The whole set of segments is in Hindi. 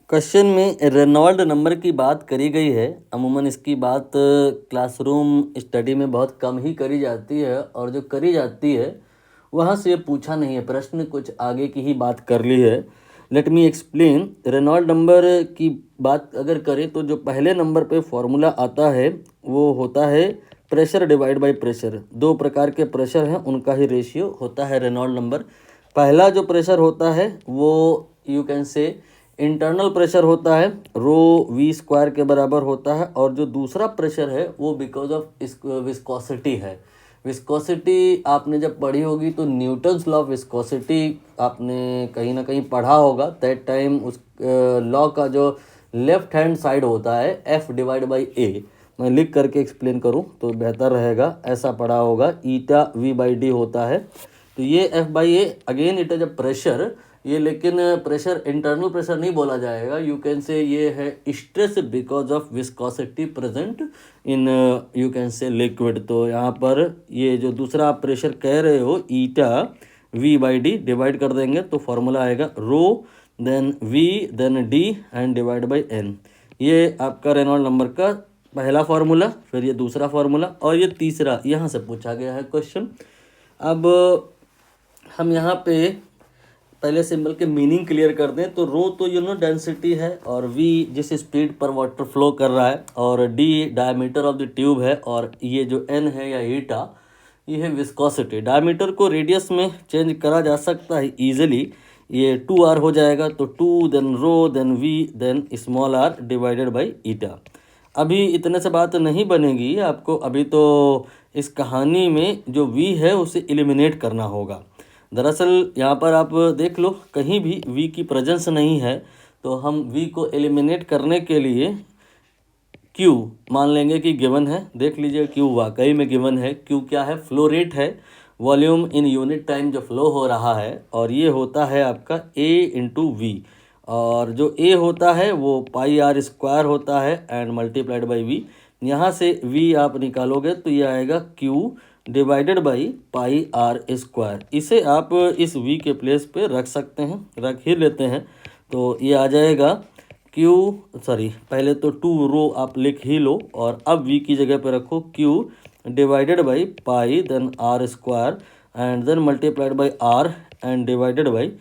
क्वेश्चन में रेनॉल्ड नंबर की बात करी गई है। अमूमन इसकी बात क्लासरूम स्टडी में बहुत कम ही करी जाती है और जो करी जाती है वहाँ से ये पूछा नहीं है, प्रश्न कुछ आगे की ही बात कर ली है। Let me explain. Reynold number की बात अगर करें तो जो पहले नंबर पे फॉर्मूला आता है वो होता है प्रेशर डिवाइड बाय प्रेशर। दो प्रकार के प्रेशर हैं, उनका ही रेशियो होता है रेनॉल्ड नंबर। पहला जो प्रेशर होता है वो यू कैन से इंटरनल प्रेशर होता है, रो वी स्क्वायर के बराबर होता है। और जो दूसरा प्रेशर है वो बिकॉज ऑफ विस्कोसिटी है। विस्कोसिटी आपने जब पढ़ी होगी तो न्यूटन्स लॉ ऑफ विस्कोसिटी आपने कहीं ना कहीं पढ़ा होगा। दैट टाइम उस लॉ का जो लेफ्ट हैंड साइड होता है एफ डिवाइड बाई ए, मैं लिख करके एक्सप्लेन करूं तो बेहतर रहेगा। ऐसा पढ़ा होगा, ईटा वी बाई डी होता है। तो ये F by A again it is a pressure, ये लेकिन प्रेशर इंटरनल प्रेशर नहीं बोला जाएगा। यू कैन से ये है stress because of viscosity present in you can से लिक्विड। तो यहाँ पर ये जो दूसरा आप प्रेशर कह रहे हो eta V by D divide कर देंगे तो फॉर्मूला आएगा rho then we then D and divide by N. ये आपका रेनॉल्ड नंबर का पहला फार्मूला, फिर ये दूसरा फार्मूला और ये तीसरा यहाँ से पूछा गया है क्वेश्चन। अब हम यहाँ पे पहले सिंबल के मीनिंग क्लियर कर दें तो रो तो डेंसिटी है और वी जिस स्पीड पर वाटर फ्लो कर रहा है और D diameter of the tube है और ये जो एन है या ईटा ये है विस्कोसिटी। डायमीटर को रेडियस में चेंज करा जा सकता है इजीली, ये 2r हो जाएगा तो 2 then rho then we then small r divided by eta. अभी इतने से बात नहीं बनेगी आपको, अभी तो इस कहानी में जो v है उसे एलिमिनेट करना होगा। दरअसल यहाँ पर आप देख लो कहीं भी v की प्रेजेंस नहीं है तो हम v को एलिमिनेट करने के लिए q मान लेंगे कि गिवन है। देख लीजिए q वाकई में गिवन है। q क्या है? फ्लो रेट है, वॉल्यूम इन यूनिट टाइम जो फ्लो हो रहा है, और ये होता है आपका a इंटू वी। और जो a होता है वो पाई आर स्क्वायर होता है एंड मल्टीप्लाइड बाई v। यहाँ से v आप निकालोगे तो ये आएगा q divided by pi r square. इसे आप इस v के प्लेस पे रख सकते हैं, रख ही लेते हैं तो ये आ जाएगा पहले तो 2 रो आप लिख ही लो और अब v की जगह पे रखो q divided by pi then r square and then multiplied by r and divided by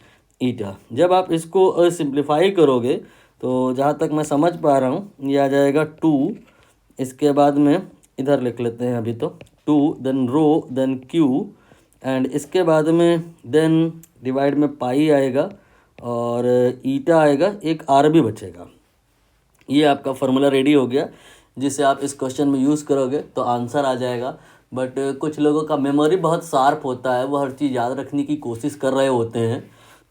eta. जब आप इसको सिंप्लीफाई करोगे तो जहाँ तक मैं समझ पा रहा हूँ ये आ जाएगा 2, इसके बाद में इधर लिख लेते हैं अभी तो 2 then rho then q and इसके बाद में देन डिवाइड में पाई आएगा और ईटा आएगा, एक आर भी बचेगा। ये आपका फार्मूला रेडी हो गया जिसे आप इस क्वेश्चन में यूज़ करोगे तो आंसर आ जाएगा। बट कुछ लोगों का मेमोरी बहुत शार्प होता है, वो हर चीज़ याद रखने की कोशिश कर रहे होते हैं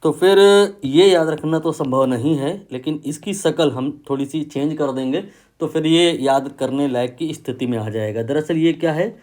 तो फिर ये याद रखना तो संभव नहीं है, लेकिन इसकी शक्ल हम थोड़ी सी चेंज कर देंगे तो फिर ये याद करने लायक की स्थिति में आ जाएगा। दरअसल ये क्या है?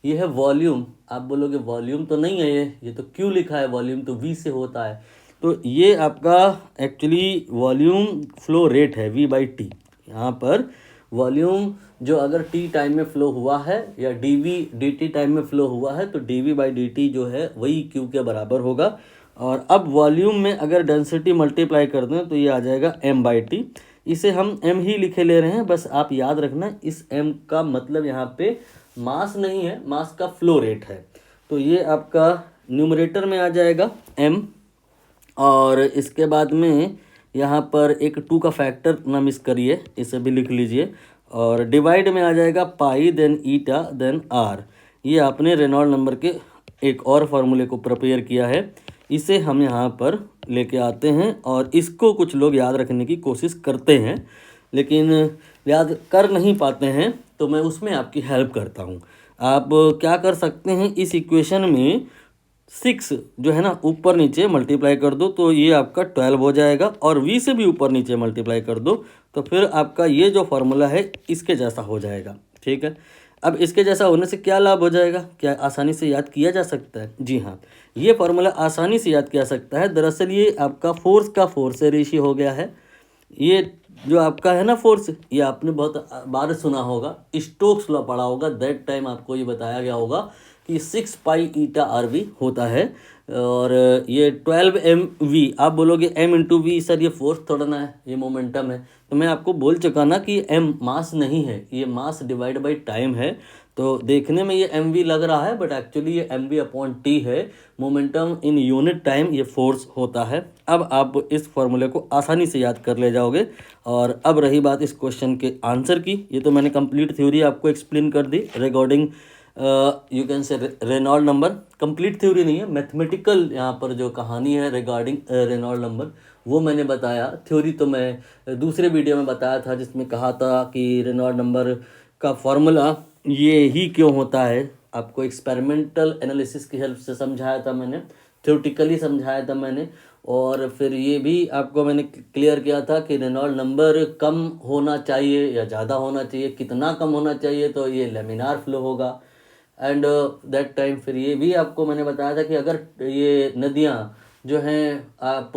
ये है वॉल्यूम। आप बोलोगे वॉल्यूम तो नहीं है, ये तो क्यों लिखा है, वॉल्यूम तो वी से होता है। तो ये आपका एक्चुअली वॉल्यूम फ्लो रेट है v बाई टी। यहाँ पर वॉल्यूम जो अगर t टाइम में फ्लो हुआ है या dv dt टाइम में फ्लो हुआ है तो dv बाई dt जो है वही q के बराबर होगा। और अब वॉल्यूम में अगर डेंसिटी मल्टीप्लाई कर दें तो ये आ जाएगा m बाई टी। इसे हम m ही लिखे ले रहे हैं, बस आप याद रखना इस m का मतलब यहाँ पे मास नहीं है, मास का फ्लो रेट है। तो ये आपका न्यूमरेटर में आ जाएगा m और इसके बाद में यहाँ पर एक 2 का फैक्टर ना मिस करिए, इसे भी लिख लीजिए। और डिवाइड में आ जाएगा पाई देन ईटा देन आर। ये आपने रेनॉल्ड नंबर के एक और फार्मूले को प्रिपेयर किया है, इसे हम यहाँ पर लेके आते हैं और इसको कुछ लोग याद रखने की कोशिश करते हैं लेकिन याद कर नहीं पाते हैं, तो मैं उसमें आपकी हेल्प करता हूँ। आप क्या कर सकते हैं, इस इक्वेशन में 6 जो है ना ऊपर नीचे मल्टीप्लाई कर दो तो ये आपका 12 हो जाएगा और v से भी ऊपर नीचे मल्टीप्लाई कर दो तो फिर आपका ये जो फार्मूला है इसके जैसा हो जाएगा। ठीक है, अब इसके जैसा होने से क्या लाभ हो जाएगा? क्या आसानी से याद किया जा सकता है? जी हाँ, ये फार्मूला आसानी से याद किया सकता है। दरअसल ये आपका फोर्स का फोर्स से रेशियो हो गया है। ये जो आपका है ना फोर्स, ये आपने बहुत बार सुना होगा, स्टोक्स लॉ पढ़ा होगा। दैट टाइम आपको ये बताया गया होगा कि 6 पाई ईटा आर वी होता है और ये 12 mv, आप बोलोगे m इंटू वी सर ये फोर्स थोड़ा ना है, ये मोमेंटम है। तो मैं आपको बोल चुका ना कि m मास नहीं है, ये मास डिवाइड बाई टाइम है। तो देखने में ये mv लग रहा है बट एक्चुअली ये mv अपॉन t है। मोमेंटम इन यूनिट टाइम ये फोर्स होता है। अब आप इस फॉर्मूले को आसानी से याद कर ले जाओगे। और अब रही बात इस क्वेश्चन के आंसर की, ये तो मैंने कंप्लीट थ्योरी आपको एक्सप्लेन कर दी regarding you can say Reynold number. Complete theory नहीं है, मैथमेटिकल यहाँ पर जो कहानी है रिगार्डिंग रेनॉल्ड नंबर वो मैंने बताया। थ्योरी तो मैं दूसरे वीडियो में बताया था जिसमें कहा था कि रेनॉल्ड नंबर का फॉर्मूला ये ही क्यों होता है। आपको एक्सपेरिमेंटल एनालिसिस की हेल्प से समझाया था मैंने, थ्योरेटिकली समझाया था मैंने। और फिर ये भी आपको मैंने क्लियर किया था कि रेनॉल्ड नंबर कम होना चाहिए या ज़्यादा होना चाहिए, कितना कम होना चाहिए तो ये लेमिनार फ्लो होगा। एंड दैट टाइम फिर ये भी आपको मैंने बताया था कि अगर ये नदियाँ जो हैं आप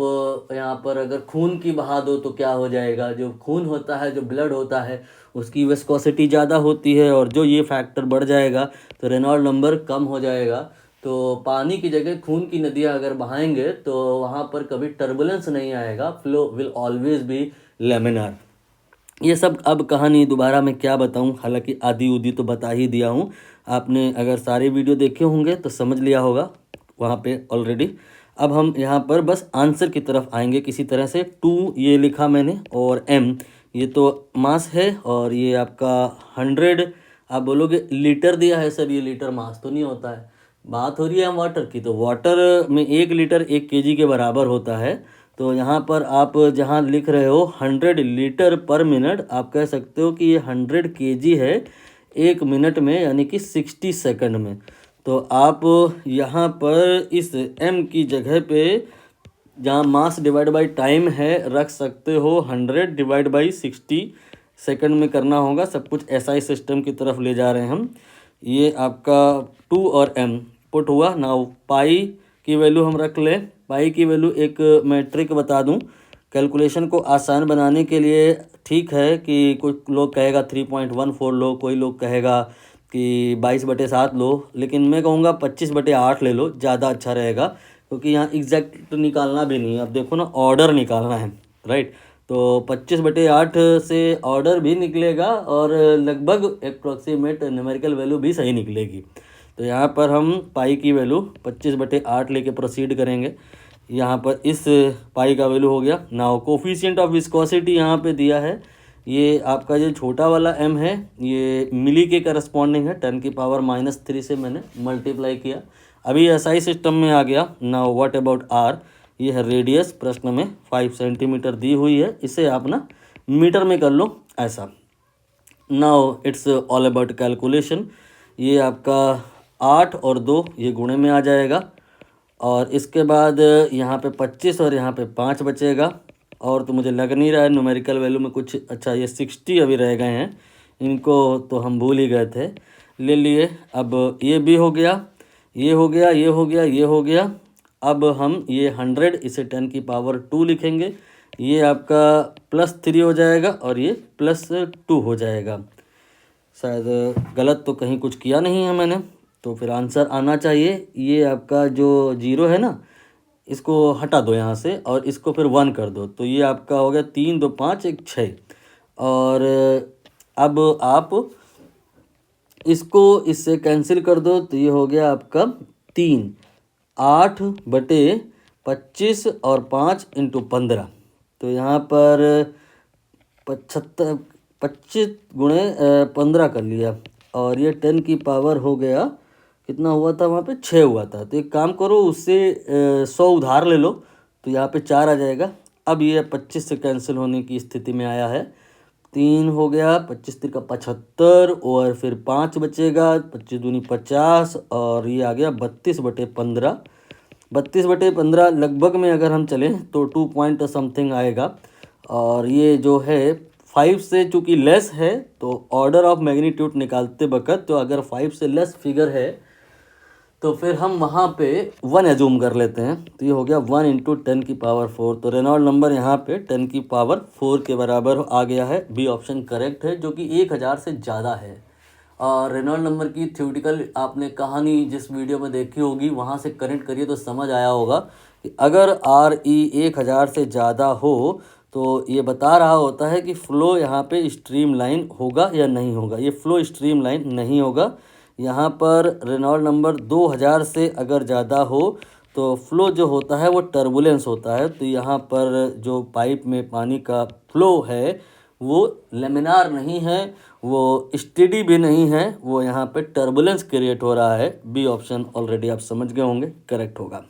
यहाँ पर अगर खून की बहा दो तो क्या हो जाएगा। जो खून होता है, जो ब्लड होता है, उसकी विस्कोसिटी ज़्यादा होती है और जो ये फैक्टर बढ़ जाएगा तो रेनॉल्ड नंबर कम हो जाएगा। तो पानी की जगह खून की नदियाँ अगर बहाएंगे तो वहाँ पर कभी टर्बुलेंस नहीं आएगा, flow will always be laminar. ये सब अब कहानी दोबारा मैं क्या बताऊं, हालांकि आधी उदी तो बता ही दिया हूं। आपने अगर सारे वीडियो देखे होंगे तो समझ लिया होगा वहाँ पे ऑलरेडी। अब हम यहाँ पर बस आंसर की तरफ आएंगे किसी तरह से। 2 ये लिखा मैंने और m ये तो मास है और ये आपका 100, आप बोलोगे लीटर दिया है सर, ये लीटर मास तो नहीं होता है। बात हो रही है वाटर की, तो वाटर में 1 लीटर 1 kg के बराबर होता है। तो यहाँ पर आप जहाँ लिख रहे हो 100 लीटर पर मिनट, आप कह सकते हो कि ये 100 kg है 1 मिनट में, यानी कि 60 सेकंड में। तो आप यहाँ पर इस m की जगह पे जहाँ मास डिवाइड बाई टाइम है रख सकते हो 100 डिवाइड बाई 60 सेकंड में करना होगा। सब कुछ SI सिस्टम की तरफ ले जा रहे हैं हम। ये आपका 2 और m पुट हुआ। नाउ पाई की वैल्यू हम रख लें। पाई की वैल्यू एक मैं ट्रिक बता दूं कैलकुलेशन को आसान बनाने के लिए। ठीक है कि कोई लोग कहेगा 3.14 लो, कोई लोग कहेगा कि 22/7 लो, लेकिन मैं कहूँगा 25/8 ले लो, ज़्यादा अच्छा रहेगा। क्योंकि यहाँ एग्जैक्ट निकालना भी नहीं है, अब देखो ना ऑर्डर निकालना है, राइट। तो 25/8 से ऑर्डर भी निकलेगा और लगभग अप्रॉक्सीमेट न्यूमेरिकल वैल्यू भी सही निकलेगी। तो यहाँ पर हम पाई की वैल्यू 25/8 लेके प्रोसीड करेंगे। यहाँ पर इस पाई का वैल्यू हो गया। नाउ कोफिशिएंट ऑफ विस्कोसिटी यहाँ पे दिया है। ये आपका जो छोटा वाला m है ये मिली के करस्पॉन्डिंग है, 10⁻³ से मैंने मल्टीप्लाई किया। अभी SI सिस्टम में आ गया। नाउ व्हाट अबाउट r, ये है रेडियस, प्रश्न में 5 सेंटीमीटर दी हुई है, इसे आप ना मीटर में कर लो ऐसा। Now it's all about calculation. ये आपका 8 और 2 ये गुणे में आ जाएगा और इसके बाद यहाँ पे 25 और यहाँ पे 5 बचेगा। और तो मुझे लग नहीं रहा है न्यूमेरिकल वैल्यू में कुछ। अच्छा ये 60 अभी रह गए हैं, इनको तो हम भूल ही गए थे, ले लिए। अब ये भी हो गया, ये हो गया, ये हो गया, ये हो गया। अब हम ये 100 इसे 10⁻² लिखेंगे। ये आपका +3 हो जाएगा और ये +2 हो जाएगा। शायद गलत तो कहीं कुछ किया नहीं है मैंने, तो फिर आंसर आना चाहिए। ये आपका जो 0 है ना, इसको हटा दो यहाँ से और इसको फिर 1 कर दो, तो ये आपका हो गया 3 2 5 1 6। और अब आप इसको इससे कैंसिल कर दो, तो ये हो गया आपका 3 8/25 और 5 × 15। तो यहाँ पर 25 × 15 कर लिया और ये 10 की पावर हो गया, कितना हुआ था वहाँ पे 6 हुआ था। तो एक काम करो उससे 100 उधार ले लो, तो यहाँ पे 4 आ जाएगा। अब ये 25 से कैंसिल होने की स्थिति में आया है। 3 हो गया, 25 3 का 75 और फिर 5 बचेगा, 25 दूनी 50 और ये आ गया 32/15। 32/15 लगभग में अगर हम चलें तो 2 पॉइंट समथिंग आएगा। और ये जो है 5 से चूँकि लेस है तो ऑर्डर ऑफ मैग्नीट्यूड निकालते वक्त, तो अगर 5 से लेस फिगर है तो फिर हम वहाँ पे 1 एज्यूम कर लेते हैं। तो ये हो गया 1 × 10⁻⁴। तो रेनॉल्ड नंबर यहाँ पे 10⁻⁴ के बराबर आ गया है। बी ऑप्शन करेक्ट है, जो कि 1000 से ज़्यादा है। और रेनॉल्ड नंबर की थ्योरेटिकल आपने कहानी जिस वीडियो में देखी होगी वहाँ से कनेक्ट करिए तो समझ आया होगा कि अगर RE 1000 से ज़्यादा हो तो ये बता रहा होता है कि फ्लो यहाँ पे स्ट्रीम लाइन होगा या नहीं होगा। ये फ्लो स्ट्रीम लाइन नहीं होगा। यहाँ पर रेनॉल्ड नंबर 2000 से अगर ज़्यादा हो तो फ्लो जो होता है वो टर्बुलेंस होता है। तो यहाँ पर जो पाइप में पानी का फ्लो है वो लेमिनार नहीं है, वो स्टेडी भी नहीं है, वो यहाँ पे टर्बुलेंस क्रिएट हो रहा है। बी ऑप्शन ऑलरेडी आप समझ गए होंगे, करेक्ट होगा।